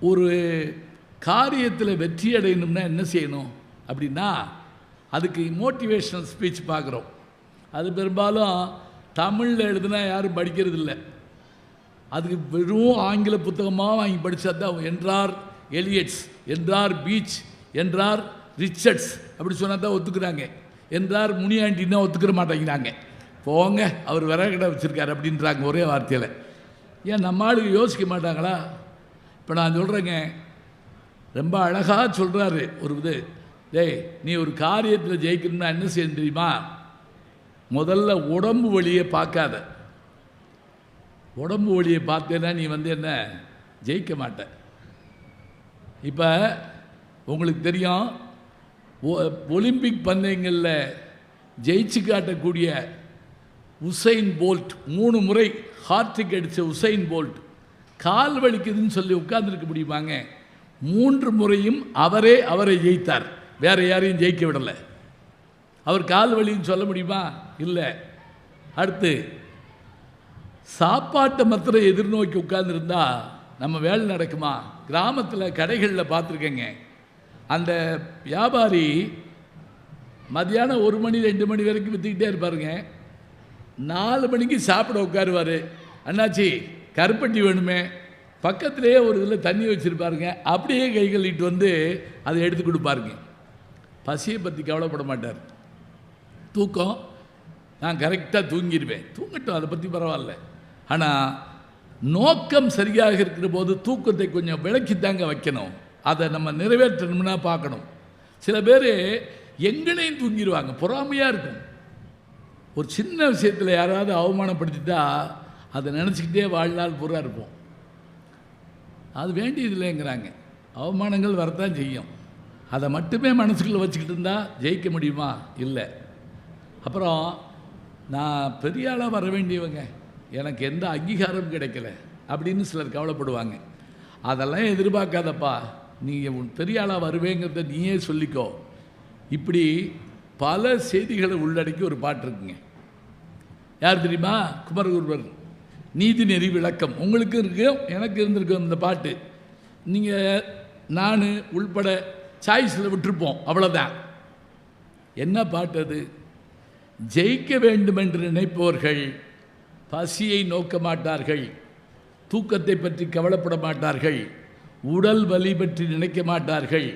ஒரு காரியத்தில் வெற்றி அடையணும்னா என்ன செய்யணும் அப்படின்னா, அதுக்கு மோட்டிவேஷ்னல் ஸ்பீச் பார்க்குறோம். அது பெரும்பாலும் தமிழில் எழுதுனா யாரும் படிக்கிறது இல்லை. அதுக்கு வெறும் ஆங்கில புத்தகமாக வாங்கி படித்தா தான் என்றார் எலியட்ஸ், என்றார் பீச், என்றார் ரிச்சர்ட்ஸ் அப்படி சொன்னால் தான் ஒத்துக்கிறாங்க. என்றார் முனியாண்டின்னா ஒத்துக்கிற மாட்டேங்கிறாங்க. போங்க அவர் விறகடை வச்சுருக்காரு அப்படின்றாங்க ஒரே வார்த்தையில். ஏன் நம்ம ஆளுக்கு யோசிக்க மாட்டாங்களா? இப்போ நான் சொல்கிறேங்க, ரொம்ப அழகாக சொல்கிறாரு ஒரு இது. டேய், நீ ஒரு காரியத்தில் ஜெயிக்கணும்னா என்ன செய்யணும் தெரியுமா? முதல்ல உடம்பு வழியை பார்க்காத. உடம்பு வழியை பார்த்தேன்னா நீ என்ன ஜெயிக்க மாட்ட. இப்போ உங்களுக்கு தெரியும், ஒலிம்பிக் பந்தயங்களில் ஜெயிச்சு காட்டக்கூடிய உசைன் போல்ட், 3 முறை ஹார்ட்ரிக் அடித்த உசைன் போல்ட் கால் வலிக்குதுன்னு சொல்லி உட்கார்ந்துருக்க முடியுமாங்க? 3 முறையும் அவரை ஜெயித்தார், வேற யாரையும் ஜெயிக்க விடலை. அவர் கால் வலின்னு சொல்ல முடியுமா? இல்லை. அடுத்து, சாப்பாட்டை மாத்திரம் எதிர்நோக்கி உட்கார்ந்துருந்தா நம்ம வேலை நடக்குமா? கிராமத்தில் கடைகளில் பார்த்துருக்கேங்க, அந்த வியாபாரி மதியானம் 1 மணி 2 மணி வரைக்கும் விற்றுக்கிட்டே இருப்பாருங்க. 4 மணிக்கு சாப்பிட உட்காருவார். அண்ணாச்சி கருப்பட்டி வேணுமே, பக்கத்துலேயே ஒரு இதில் தண்ணி வச்சுருப்பாருங்க. அப்படியே கை கழுவிட்டு அதை எடுத்து கொடுப்பாருங்க. பசியை பற்றி கவலைப்பட மாட்டார். தூக்கம், நான் கரெக்டாக தூங்கிடுவேன், தூங்கட்டும், அதை பற்றி பரவாயில்ல. ஆனால் நோக்கம் சரியாக இருக்கிற போது தூக்கத்தை கொஞ்சம் விளக்கித்தாங்க வைக்கணும். அதை நம்ம நிறைவேற்றணும்னா பார்க்கணும். சில பேர் எங்களையும் தூங்கிடுவாங்க, பொறாமையாக இருக்கும். ஒரு சின்ன விஷயத்தில் யாராவது அவமானப்படுத்திட்டா அதை நினச்சிக்கிட்டே வாழ்நாள் பூரா இருப்போம். அது வேண்டியதில்லைங்கிறாங்க. அவமானங்கள் வரத்தான் செய்யும். அதை மட்டுமே மனசுக்குள்ளே வச்சுக்கிட்டு இருந்தால் ஜெயிக்க முடியுமா? இல்லை. அப்புறம் நான் பெரிய ஆளாக வர வேண்டியவங்க, எனக்கு எந்த அங்கீகாரம் கிடைக்கல அப்படின்னு சிலர் கவலைப்படுவாங்க. அதெல்லாம் எதிர்பார்க்காதப்பா, நீங்கள் பெரிய ஆளாக வருவேங்கிறத நீயே சொல்லிக்கோ. இப்படி பல செய்திகளை உள்ளடக்கி ஒரு பாட்டு இருக்குங்க. யார் தெரியுமா? குமரகுருவர் நீதிநெறி விளக்கம். உங்களுக்கு இருக்கும், எனக்கு இருந்திருக்கும் இந்த பாட்டு. நீங்கள் நான் உள்பட சாய்ஸில் விட்டுருப்போம், அவ்வளோதான். என்ன பாட்டு அது? ஜெயிக்க வேண்டும் என்று நினைப்பவர்கள் பசியை நோக்க மாட்டார்கள், தூக்கத்தை பற்றி கவலைப்பட மாட்டார்கள், உடல் வலி பற்றி நினைக்க மாட்டார்கள்,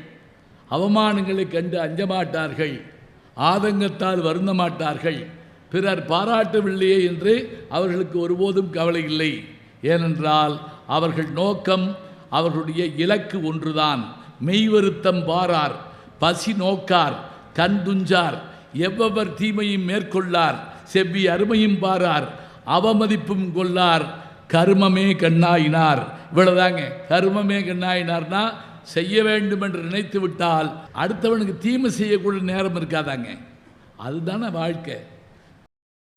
அவமானங்களை கண்டு அஞ்ச மாட்டார்கள், ஆதங்கத்தால் வருந்த மாட்டார்கள், பிறர் பாராட்டவில்லையே என்று அவர்களுக்கு ஒருபோதும் கவலை இல்லை. ஏனென்றால் அவர்கள் நோக்கம், அவர்களுடைய இலக்கு ஒன்றுதான். மெய்வருத்தம் பாரார், பசி நோக்கார், கண் துஞ்சார், எவ்வவர் தீமையும் மேற்கொள்ளார், செவ்வி அருமையும் பாரார், அவமதிப்பும் கொள்ளார், கர்மமே கண்ணாயினார். இவ்வளவுதாங்க. கர்மமே கண்ணாயினார்னா செய்ய வேண்டும் என்று நினைத்து விட்டால் அடுத்தவனுக்கு தீமை செய்யக்கூடிய நேரம் இருக்காதாங்க. அதுதானே வாழ்க்கை.